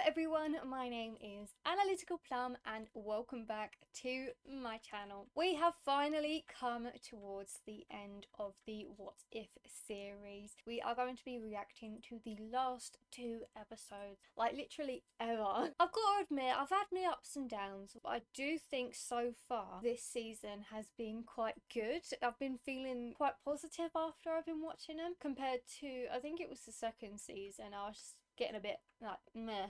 everyone, my name is Analytical Plum and welcome back to my channel. We have finally come towards the end of the What If series. We are going to be reacting to the last two episodes, like literally ever. I've got to admit, I've had my ups and downs, but I do think so far this season has been quite good. I've been feeling quite positive after I've been watching them compared to, I think it was the second season. I was just getting a bit like, meh,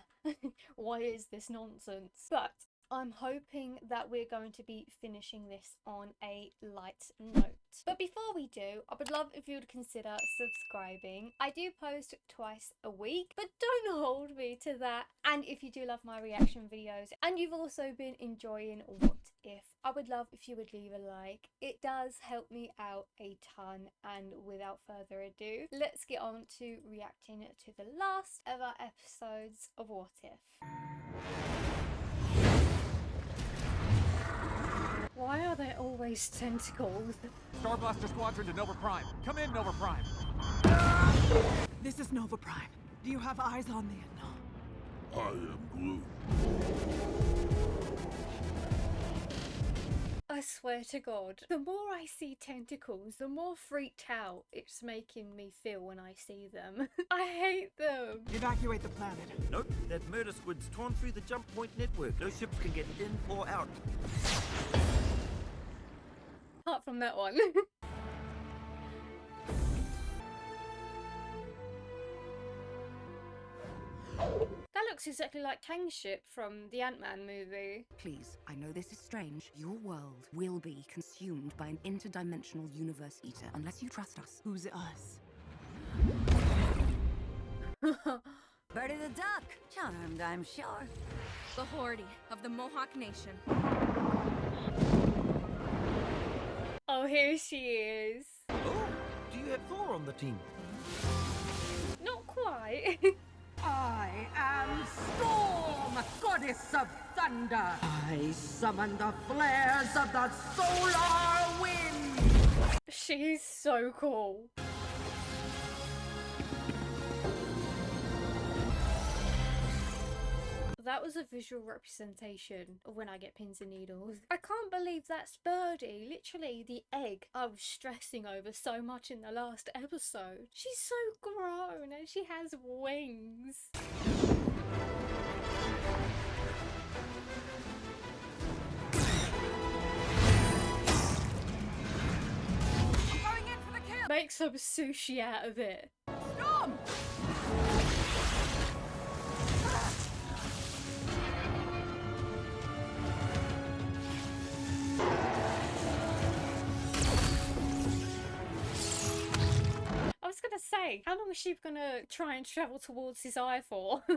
why is this nonsense? But I'm hoping that we're going to be finishing this on a light note. But before we do, I would love if you would consider subscribing. I do post twice a week, but don't hold me to that. And if you do love my reaction videos and you've also been enjoying What If, I would love if you would leave a like. It does help me out a ton. And without further ado, let's get on to reacting to the last ever episodes of What If. Why are there always tentacles? Starblaster Squadron to Nova Prime. Come in, Nova Prime. This is Nova Prime. Do you have eyes on the unknown? I am Groot. I swear to God, the more I see tentacles, the more freaked out it's making me feel when I see them. I hate them. Evacuate the planet. Nope, that murder squid's torn through the jump point network. No ships can get in or out. Apart from that one. That looks exactly like Kang's ship from the Ant-Man movie. Please, I know this is strange. Your world will be consumed by an interdimensional universe eater unless you trust us. Who's us? Birdie the Duck! Charmed, I'm sure. The Horde of the Mohawk Nation. Oh, here she is. Oh, do you have Thor on the team? Not quite. I am Storm, goddess of thunder. I summon the flares of the solar wind. She's so cool. That was a visual representation of when I get pins and needles. I can't believe that's Birdie, literally the egg I was stressing over so much in the last episode. She's so grown and she has wings. I'm going in for the kill. Make some sushi out of it. Storm! I was gonna say, how long is she gonna try and travel towards his eye for? I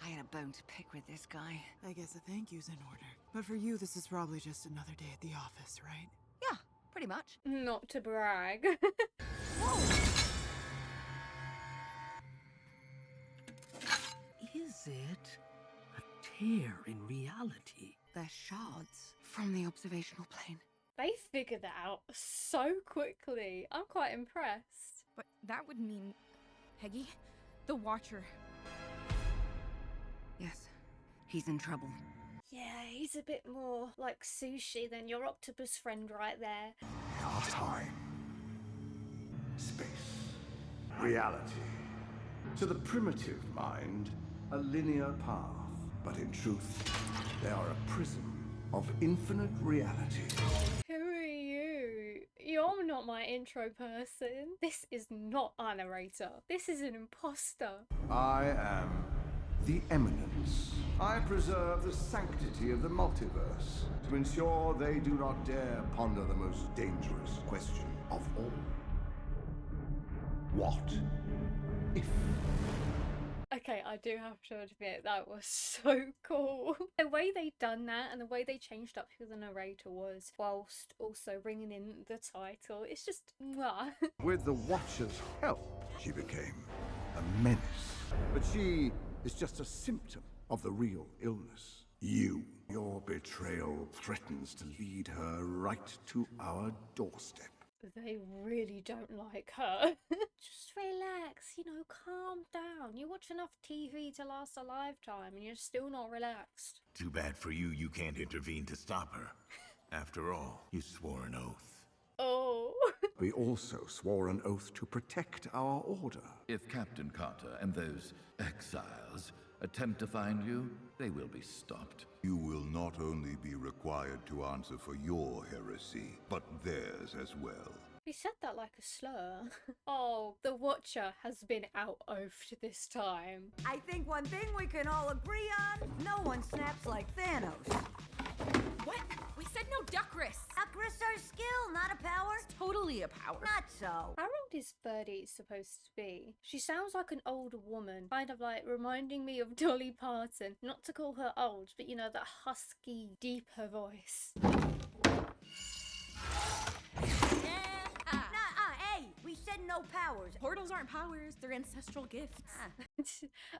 had a bone to pick with this guy. I guess a thank you's in order. But for you, this is probably just another day at the office, right? Yeah, pretty much. Not to brag. Is it a tear in reality? They're shards from the observational plane. They figured that out so quickly. I'm quite impressed. But that would mean Peggy, the Watcher. Yes, he's in trouble. Yeah, he's a bit more like sushi than your octopus friend right there. Time. Space. Reality. To the primitive mind, a linear path. But in truth, they are a prism of infinite reality. Who are you? You're not my intro person. This is not our narrator. This is an imposter. I am the Eminence. I preserve the sanctity of the multiverse to ensure they do not dare ponder the most dangerous question of all. What if? Okay, I do have to admit that was so cool. The way they done that and the way they changed up who the narrator was whilst also bringing in the title, it's just mwah. With the Watcher's help, she became a menace. But she is just a symptom of the real illness. Your betrayal threatens to lead her right to our doorstep. they really don't like her. Just relax, you know, calm down. You watch enough TV to last a lifetime and you're still not relaxed. Too bad for you, you can't intervene to stop her. After all, you swore an oath. Oh. We also swore an oath to protect our order. If Captain Carter and those exiles attempt to find you, they will be stopped. You will not only be required to answer for your heresy, but theirs as well. He said that like a slur. Oh, the Watcher has been out-oathed this time. I think one thing we can all agree on, no one snaps like Thanos. What? We said no duck wrists. Duck wrists are skill, not a power. It's totally a power. Not so. How old is Birdie supposed to be? She sounds like an older woman, kind of like reminding me of Dolly Parton. Not to call her old, but you know, that husky, deeper voice. Hey, we said no powers. Portals aren't powers, they're ancestral gifts.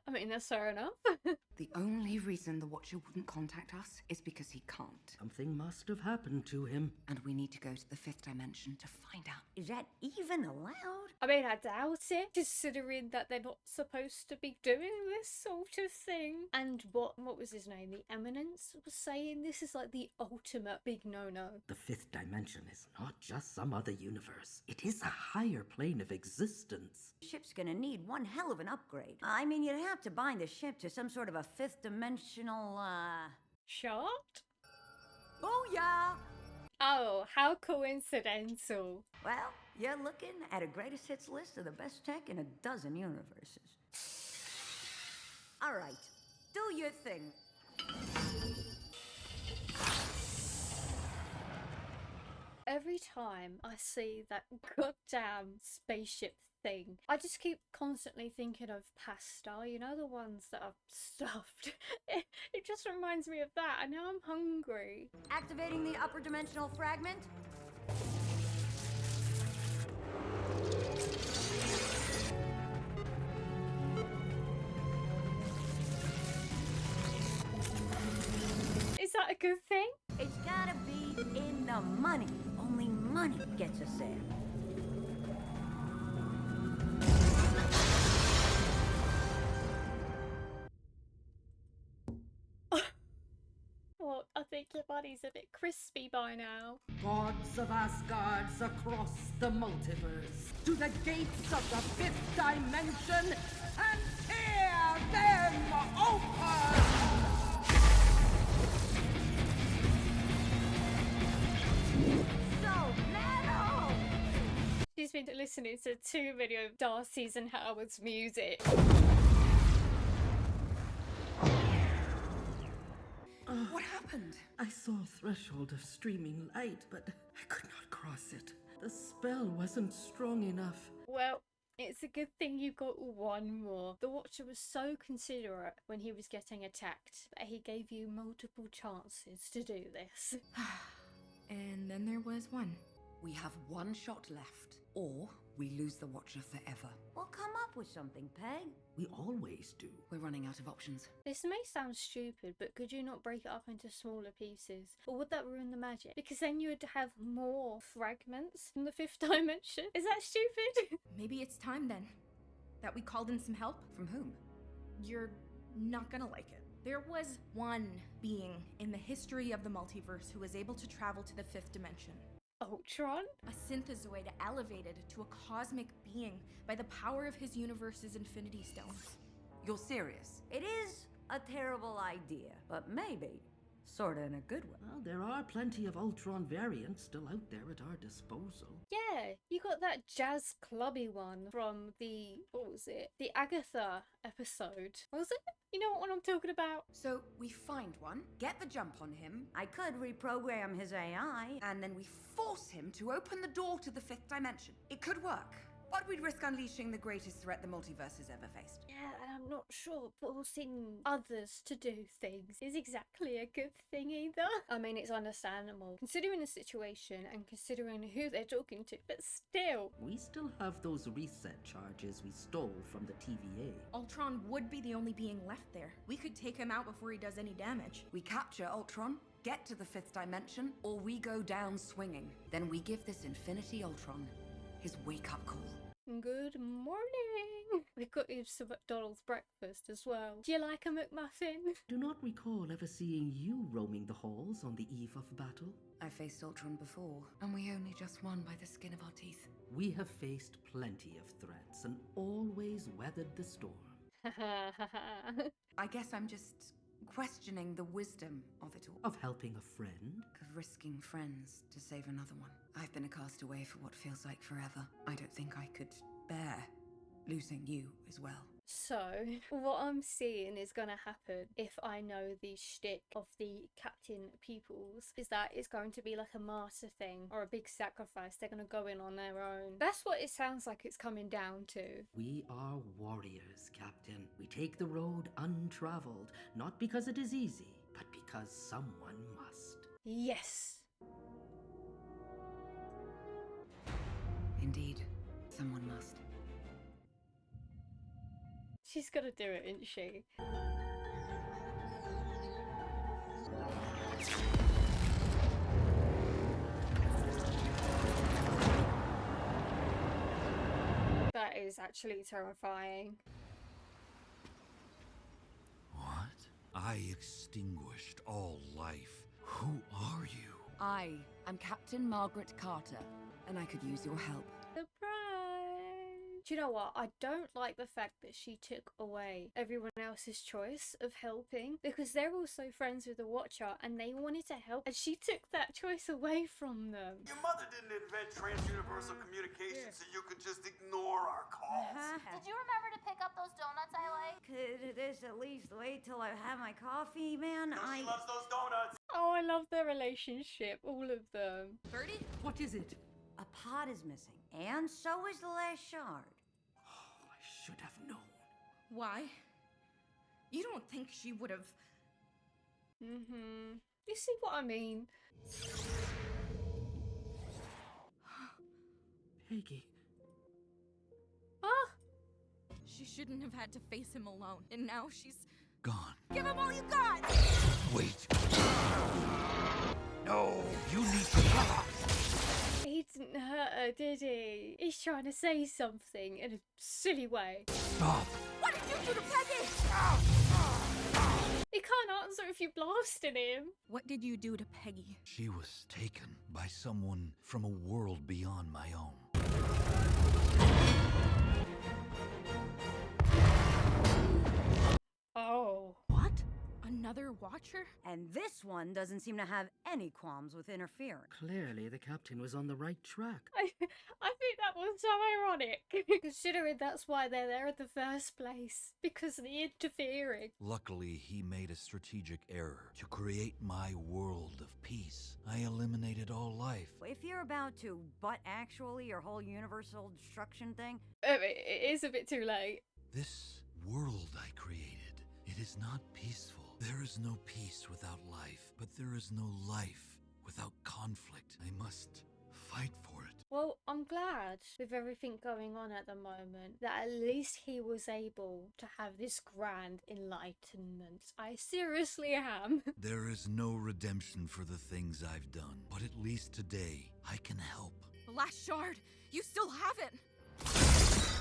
I mean, that's fair enough. The only reason the Watcher wouldn't contact us is because he can't. Something must have happened to him. And we need to go to the 5th dimension to find out. Is that even allowed? I mean, I doubt it, considering that they're not supposed to be doing this sort of thing. And what was his name? The Eminence was saying this is like the ultimate big no-no. The 5th dimension is not just some other universe. It is a higher plane of existence. Ship's gonna need one hell of an upgrade. I mean, you'd have to bind the ship to some sort of a 5th dimensional, Shot? Booyah! Oh, how coincidental. Well, you're looking at a greatest hits list of the best tech in a dozen universes. All right, do your thing. Every time I see that goddamn spaceship thing, I just keep constantly thinking of pasta, you know, the ones that are stuffed. It just reminds me of that, and now I'm hungry. Activating the upper dimensional fragment. Is that a good thing? It's gotta be in the money. Only money gets us there. Well, I think your body's a bit crispy by now. Gods of Asgards across the multiverse, to the gates of the 5th dimension, and tear them open! So metal! She's been listening to too many of Darcy's and Howard's music. What happened? I saw a threshold of streaming light, but I could not cross it. The spell wasn't strong enough. Well, it's a good thing you got one more. The Watcher was so considerate when he was getting attacked that he gave you multiple chances to do this. And then there was one. We have one shot left, or we lose the Watcher forever. Well, come up with something, Peg. We always do. We're running out of options. This may sound stupid, but could you not break it up into smaller pieces? Or would that ruin the magic? Because then you would have more fragments from the 5th dimension. Is that stupid? Maybe it's time then that we called in some help. From whom? You're not gonna like it. There was one being in the history of the multiverse who was able to travel to the 5th dimension. Ultron? A synthezoid elevated to a cosmic being by the power of his universe's infinity stones. You're serious? It is a terrible idea, but maybe sorta in a good way. Well, there are plenty of Ultron variants still out there at our disposal. Yeah, you got that jazz clubby one from the, what was it? The Agatha episode. Was it? You know what one I'm talking about? So we find one, get the jump on him, I could reprogram his AI. and then we force him to open the door to the 5th dimension. It could work, but we'd risk unleashing the greatest threat the multiverse has ever faced. Yeah, and I'm not sure forcing others to do things is exactly a good thing either. I mean, it's understandable considering the situation and considering who they're talking to, but still. We still have those reset charges we stole from the TVA. Ultron would be the only being left there. We could take him out before he does any damage. We capture Ultron, get to the 5th dimension, or we go down swinging. Then we give this Infinity Ultron his wake-up call. Good morning. We got you some McDonald's breakfast as well. Do you like a McMuffin? Do not recall ever seeing you roaming the halls on the eve of battle. I faced Ultron before, and we only just won by the skin of our teeth. We have faced plenty of threats and always weathered the storm. I guess I'm just questioning the wisdom of it all. Of helping a friend? Of risking friends to save another one. I've been a castaway for what feels like forever. I don't think I could bear losing you as well. So, what I'm seeing is gonna happen if I know the shtick of the Captain Peoples is that it's going to be like a martyr thing or a big sacrifice. They're gonna go in on their own. That's what it sounds like it's coming down to. We are warriors, Captain. We take the road untraveled, not because it is easy, but because someone must. Yes. Indeed, someone must. She's gonna do it, isn't she? That is actually terrifying. What? I extinguished all life. Who are you? I am Captain Margaret Carter, and I could use your help. Surprise! Do you know what? I don't like the fact that she took away everyone else's choice of helping, because they're also friends with the Watcher and they wanted to help, and she took that choice away from them. Your mother didn't invent trans-universal communication so you could just ignore our calls. Did you remember to pick up those donuts I like? Could this at least wait till I have my coffee, man? She loves those donuts. Oh, I love their relationship, all of them. Birdie, what is it? A pot is missing, and so is the last shard. I should have known. Why? You don't think she would have... You see what I mean? Peggy. Ah! She shouldn't have had to face him alone, and now she's... Gone. Give him all you got! Wait. No, you need to stop. He didn't hurt her, did he? He's trying to say something in a silly way. Stop. What did you do to Peggy? He can't answer if you blasted him. What did you do to Peggy? She was taken by someone from a world beyond my own. Oh. What? Another Watcher? And this one doesn't seem to have any qualms with interfering. Clearly, the captain was on the right track. I think that was so ironic, considering that's why they're there in the first place, because of the interfering. Luckily, he made a strategic error to create my world of peace. I eliminated all life. If you're about to, but actually your whole universal destruction thing... It is a bit too late. This world I created, it is not peaceful. There is no peace without life, but there is no life without conflict. I must fight for it. Well, I'm glad with everything going on at the moment that at least he was able to have this grand enlightenment. I seriously am. There is no redemption for the things I've done, but at least today I can help. The last shard! You still have it!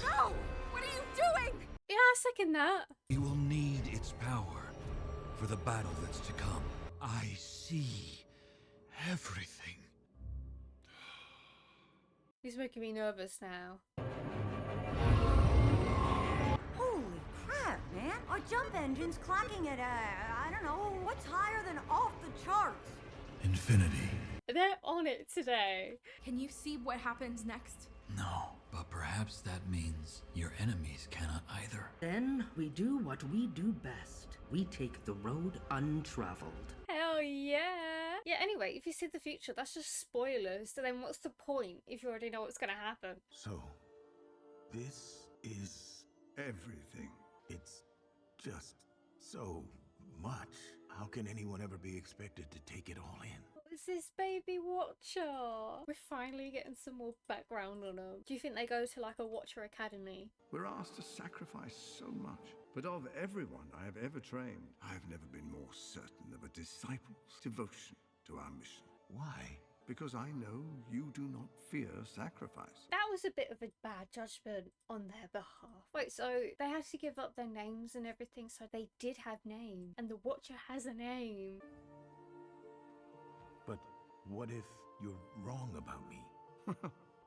No! What are you doing? Yeah, I second that. We will need its power for the battle that's to come. I see everything. He's making me nervous now. Holy crap, man! Our jump engine's clocking at, I don't know, what's higher than off the charts? Infinity. They're on it today. Can you see what happens next? No, but perhaps that means your enemies cannot either. Then we do what we do best. We take the road untraveled. Hell yeah. Yeah, anyway, if you see the future, that's just spoilers. So then what's the point if you already know what's going to happen? So, this is everything. It's just so much. How can anyone ever be expected to take it all in? It's this baby Watcher. We're finally getting some more background on them. Do you think they go to like a Watcher Academy? We're asked to sacrifice so much, but of everyone I have ever trained, I have never been more certain of a disciple's devotion to our mission. Why? Because I know you do not fear sacrifice. That was a bit of a bad judgment on their behalf. Wait, so they had to give up their names and everything, so they did have names, and the Watcher has a name. But what if you're wrong about me?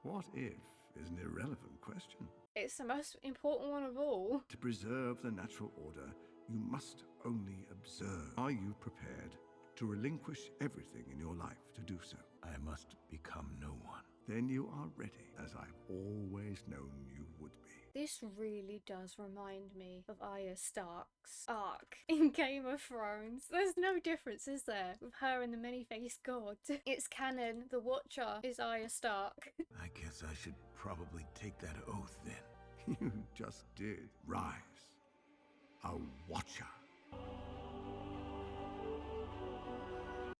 What if is an irrelevant question. It's the most important one of all. To preserve the natural order, you must only observe. Are you prepared to relinquish everything in your life to do so? I must become no one. Then you are ready, as I've always known you would be. This really does remind me of Arya Stark's arc in Game of Thrones. There's no difference, is there, with her and the many-faced god? It's canon. The Watcher is Arya Stark. I guess I should probably take that oath then. You just did. Rise. A Watcher.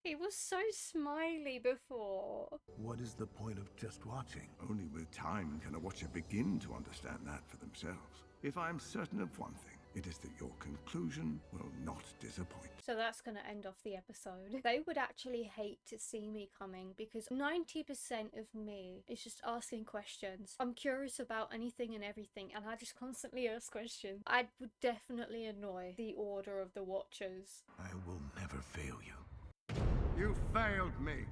He was so smiley before. What is the point of just watching? Only with time can a Watcher begin to understand that for themselves. If I'm certain of one thing, it is that your conclusion will not disappoint. So that's going to end off the episode. They would actually hate to see me coming because 90% of me is just asking questions. I'm curious about anything and everything, and I just constantly ask questions. I would definitely annoy the Order of the Watchers. I will never fail you. You failed me.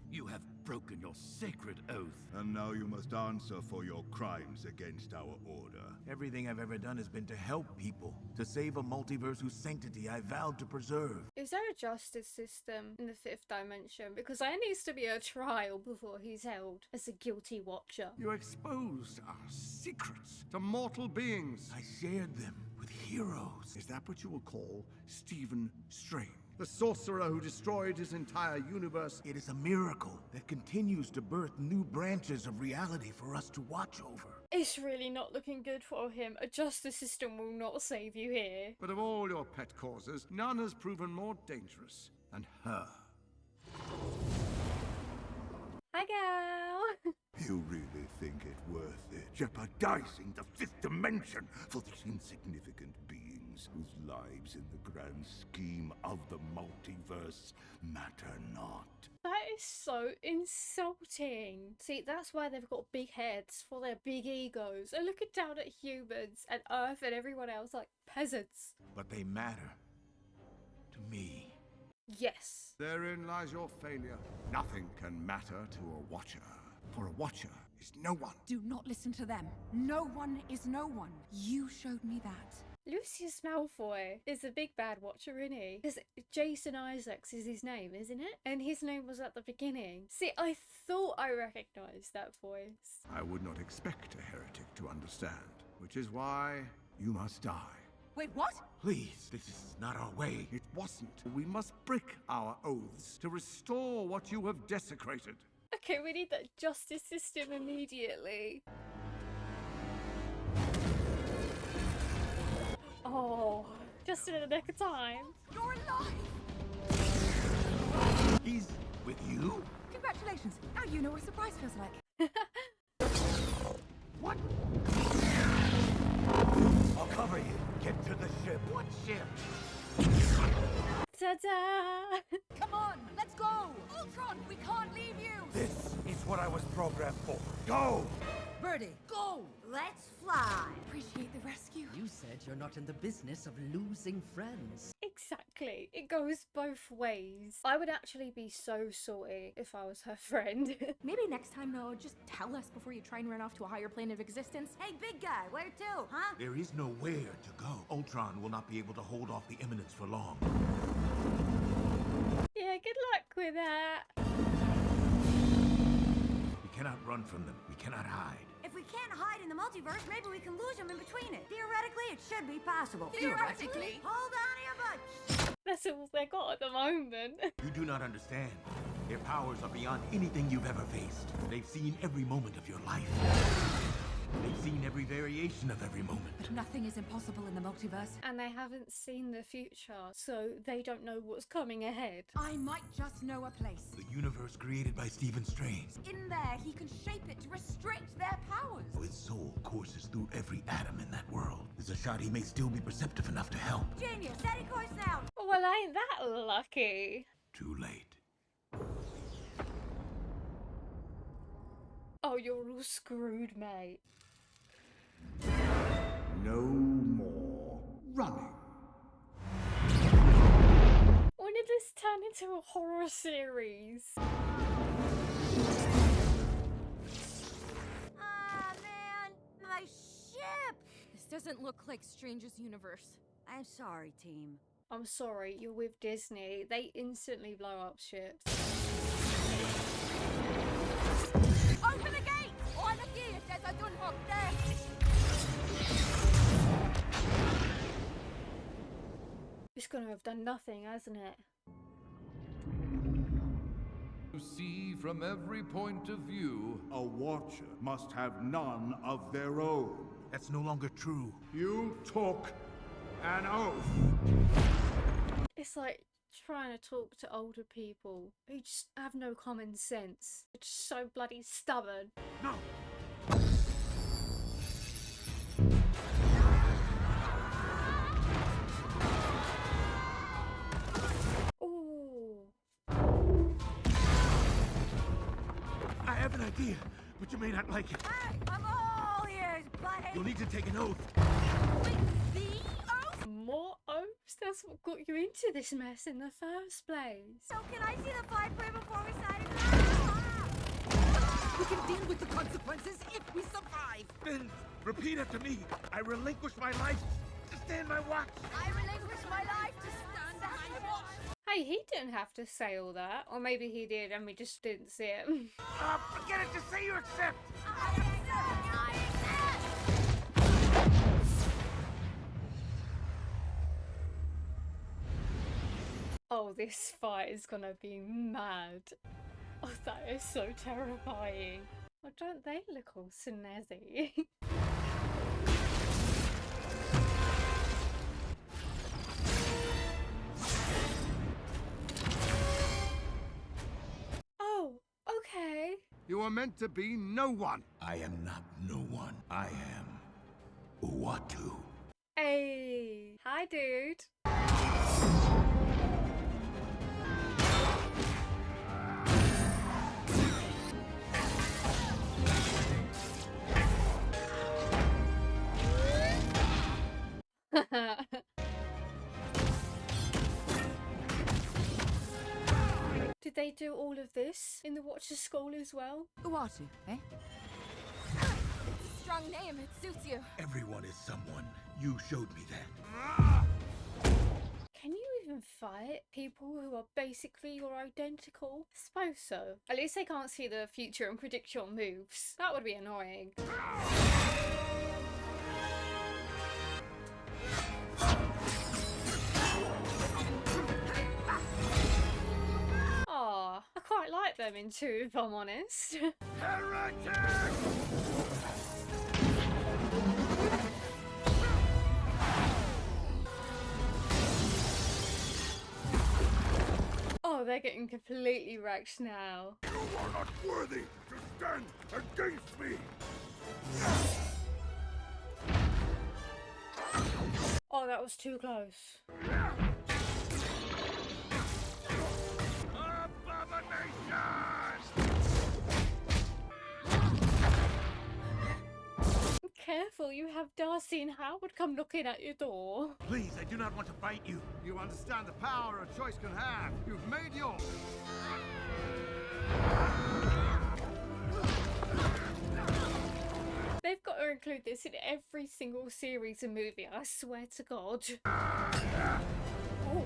You have broken your sacred oath. And now you must answer for your crimes against our order. Everything I've ever done has been to help people, to save a multiverse whose sanctity I vowed to preserve. Is there a justice system in the 5th dimension? Because there needs to be a trial before he's held as a guilty Watcher. You exposed our secrets to mortal beings. I shared them with heroes. Is that what you will call Stephen Strange? The sorcerer who destroyed his entire universe? It is a miracle that continues to birth new branches of reality for us to watch over. It's really not looking good for him. A justice system will not save you here. But of all your pet causes, none has proven more dangerous than her. Hi, gal. You really think it worth it? Jeopardizing the 5th dimension for these insignificant beings whose lives in the grand scheme of the multiverse matter not. That is so insulting. See, that's why they've got big heads, for their big egos. They're looking down at humans and Earth and everyone else like peasants. But they matter to me. Yes. Therein lies your failure. Nothing can matter to a Watcher. For a Watcher is no one. Do not listen to them. No one is no one. You showed me that. Lucius Malfoy is a big bad Watcher, isn't he? Because Jason Isaacs is his name, isn't it? And his name was at the beginning. See, I thought I recognized that voice. I would not expect a heretic to understand, which is why you must die. Wait, what? Please, this is not our way. It wasn't. We must break our oaths to restore what you have desecrated. Okay, we need that justice system immediately. Oh, just in the nick of time. You're alive! He's with you? Congratulations. Now you know what a surprise feels like. What? I'll cover you. Get to the ship. What ship? Ta-da! Come on, let's go! Ultron, we can't leave you! This is what I was programmed for. Go! Birdie, go! Let's fly. Appreciate the rescue. You said you're not in the business of losing friends. Exactly. It goes both ways. I would actually be so salty if I was her friend. Maybe next time, though, just tell us before you try and run off to a higher plane of existence. Hey, big guy, where to, huh? There is nowhere to go. Ultron will not be able to hold off the Eminence for long. Yeah, good luck with that. We cannot run from them. We cannot hide. If we can't hide in the multiverse, maybe we can lose them in between it. Theoretically, it should be possible. Theoretically? Hold on to your butts. That's all they got at the moment. You do not understand. Their powers are beyond anything you've ever faced. They've seen every moment of your life. They've seen every variation of every moment. But nothing is impossible in the multiverse. And they haven't seen the future, so they don't know what's coming ahead. I might just know a place. The universe created by Stephen Strange. In there, he can shape it to restrict their powers. His soul courses through every atom in that world. There's a shot he may still be perceptive enough to help. Genius, steady course now. Well, ain't that lucky? Too late. Oh, you're all screwed, mate. No more running. When did this turn into a horror series? Ah, man, my ship. This doesn't look like Strange's universe. I'm sorry, team. I'm sorry, you're with Disney. They instantly blow up ships. Open the gate! All of you, there's a Dunhook there! It's gonna have done nothing, hasn't it? To see from every point of view, a watcher must have none of their own. That's no longer true. You took an oath. It's like trying to talk to older people who just have no common sense. They're just so bloody stubborn. No! Ooh. I have an idea, but you may not like it. Hey, I'm all ears, buddy. You'll need to take an oath. More oaths? That's what got you into this mess in the first place. So can I see the fine print before we sign it? We can deal with the consequences if we survive. Then repeat after me. I relinquish my life to stand my watch. I relinquish my life to stand my watch. Hey, he didn't have to say all that. Or maybe he did and we just didn't see it. Forget it. Just say you accept. I accept. Oh, this fight is gonna be mad. Oh, that is so terrifying. Well, don't they look all snazzy? Oh, okay. You are meant to be no one. I am not no one. I am Uatu. Hey, hi, dude. Did they do all of this in the Watcher School as well? Uatu, eh? It's a strong name, it suits you. Everyone is someone. You showed me that. Can you even fight people who are basically your identical? Suppose so. At least they can't see the future and predict your moves. That would be annoying. Aw, I quite like them in two, if I'm honest. Oh, they're getting completely wrecked now. You are not worthy to stand against me. Oh, that was too close. Careful, you have Darcy and Howard come knocking at your door. Please, I do not want to fight you. You understand the power a choice can have. You've made yours. They've got to include this in every single series and movie, I swear to God. Oh.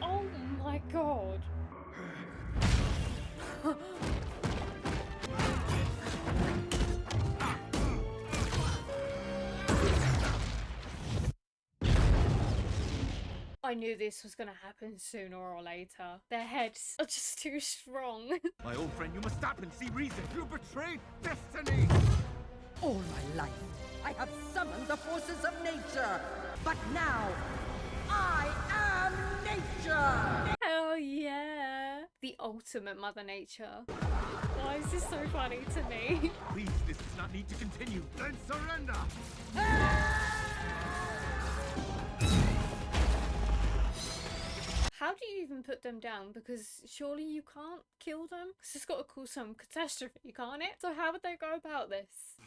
Oh my God. I I knew this was gonna happen sooner or later. Their heads are just too strong. My old friend, you must stop and see reason. You betrayed destiny! All my life, I have summoned the forces of nature. But now, I am nature! Hell yeah. The ultimate Mother Nature. Why is this so funny to me? Please, this does not need to continue. Then surrender! How do you even put them down? Because surely you can't kill them? Because it's got to cause some catastrophe, can't it? So how would they go about this?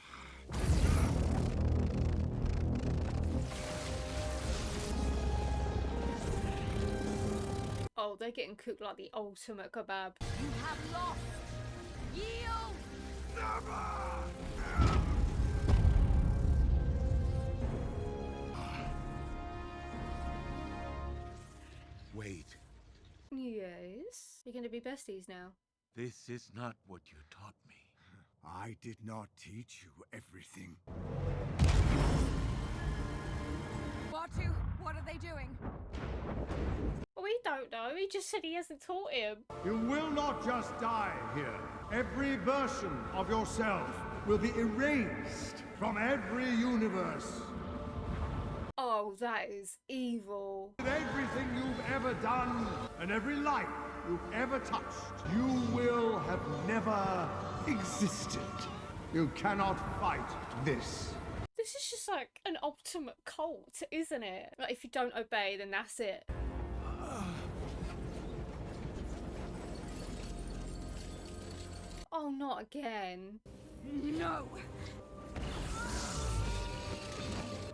Oh, they're getting cooked like the ultimate kebab. You have lost. Yield! Wait, Yes? You're gonna be besties now. this is not what you taught me. I did not teach you everything. Batu, what are they doing? We don't know. He just said he hasn't taught him. You will not just die here. Every version of yourself will be erased from every universe. Oh, that is evil. With everything you've ever done and every life you've ever touched, you will have never existed. You cannot fight this. This is just like an ultimate cult, isn't it? Like, if you don't obey, then that's it. Oh, not again. No!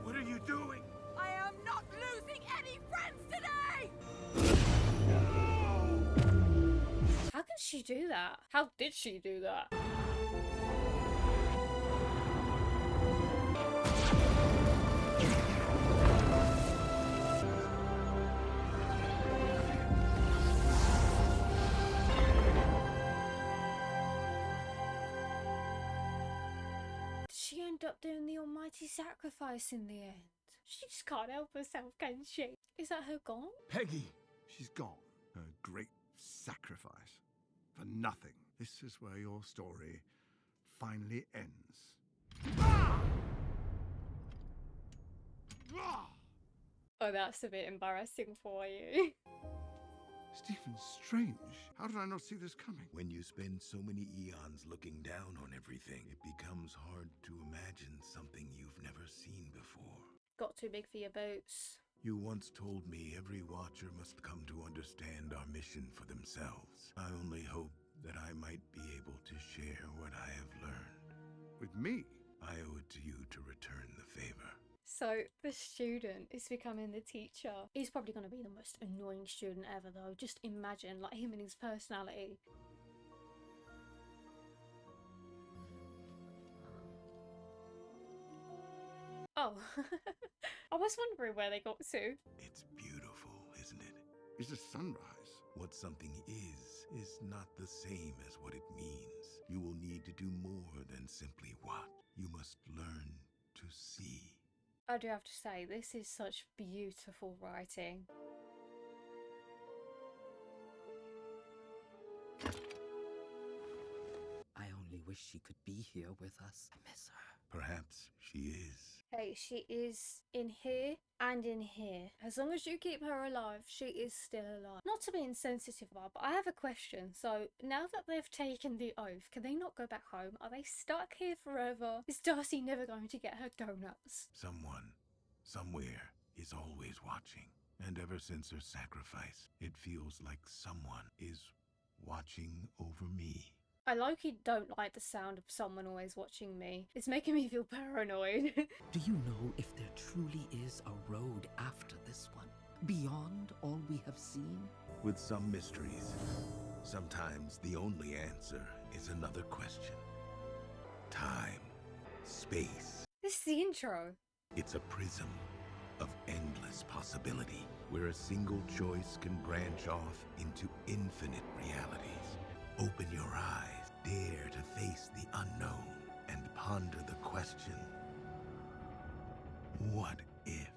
What are you doing? I am not losing any friends today! How can she do that? How did she do that? Did she end up doing the almighty sacrifice in the end? She just can't help herself, can she? Is that her gone? Peggy! She's gone. A great sacrifice. For nothing. This is where your story finally ends. Oh, that's a bit embarrassing for you. Stephen, strange. How did I not see this coming? When you spend so many eons looking down on everything, it becomes hard to imagine something you've never seen before. Got too big for your boots. You once told me every Watcher must come to understand our mission for themselves. I only hope that I might be able to share what I have learned. With me? I owe it to you to return the favor. So the student is becoming the teacher. He's probably going to be the most annoying student ever, though. Just imagine, like, him and his personality. Oh, I was wondering where they got to. It's beautiful, isn't it? It's a sunrise. What something is not the same as what it means. You will need to do more than simply watch. You must learn to see. I do have to say, this is such beautiful writing. I only wish she could be here with us. I miss her. Perhaps she is. Hey, she is in here and in here. As long as you keep her alive, she is still alive. Not to be insensitive about, but I have a question. So, now that they've taken the oath, can they not go back home? Are they stuck here forever? Is Darcy never going to get her donuts? Someone, somewhere, is always watching. And ever since her sacrifice, it feels like someone is watching over me. I low-key don't like the sound of someone always watching me. It's making me feel paranoid. Do you know if there truly is a road after this one? Beyond all we have seen? With some mysteries, sometimes the only answer is another question. Time, space. This is the intro. It's a prism of endless possibility, where a single choice can branch off into infinite realities. Open your eyes, dare to face the unknown, and ponder the question, what if?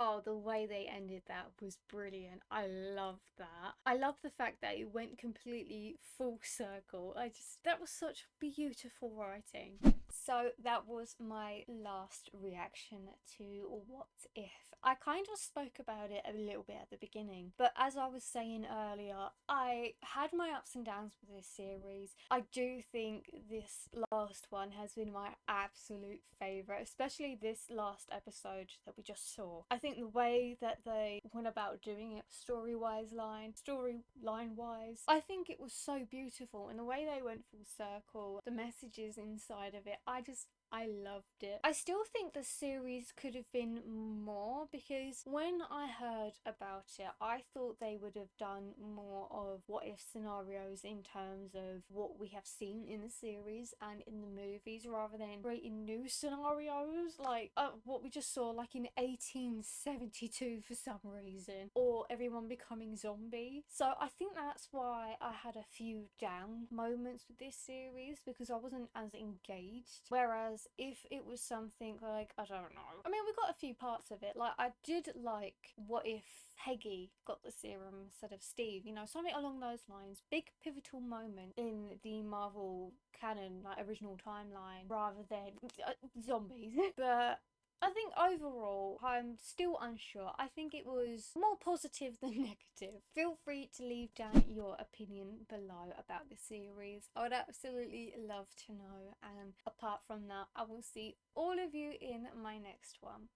Oh, the way they ended that was brilliant. I love that. I love the fact that it went completely full circle. That was such beautiful writing. So that was my last reaction to What If. I kind of spoke about it a little bit at the beginning, but as I was saying earlier, I had my ups and downs with this series. I do think this last one has been my absolute favourite, especially this last episode that we just saw. I think the way that they went about doing it, storyline wise, I think it was so beautiful, and the way they went full circle, the messages inside of it, I loved it. I still think the series could have been more, because when I heard about it, I thought they would have done more of what if scenarios in terms of what we have seen in the series and in the movies, rather than creating new scenarios like what we just saw like in 1872 for some reason, or everyone becoming zombie. So I think that's why I had a few down moments with this series, because I wasn't as engaged. Whereas if it was something like, I don't know, I mean, we got a few parts of it. Like, I did like what if Peggy got the serum instead of Steve, you know, something along those lines. Big pivotal moment in the Marvel canon, like original timeline, rather than zombies. But I think overall, I'm still unsure. I think it was more positive than negative. Feel free to leave down your opinion below about the series. I would absolutely love to know. And apart from that, I will see all of you in my next one.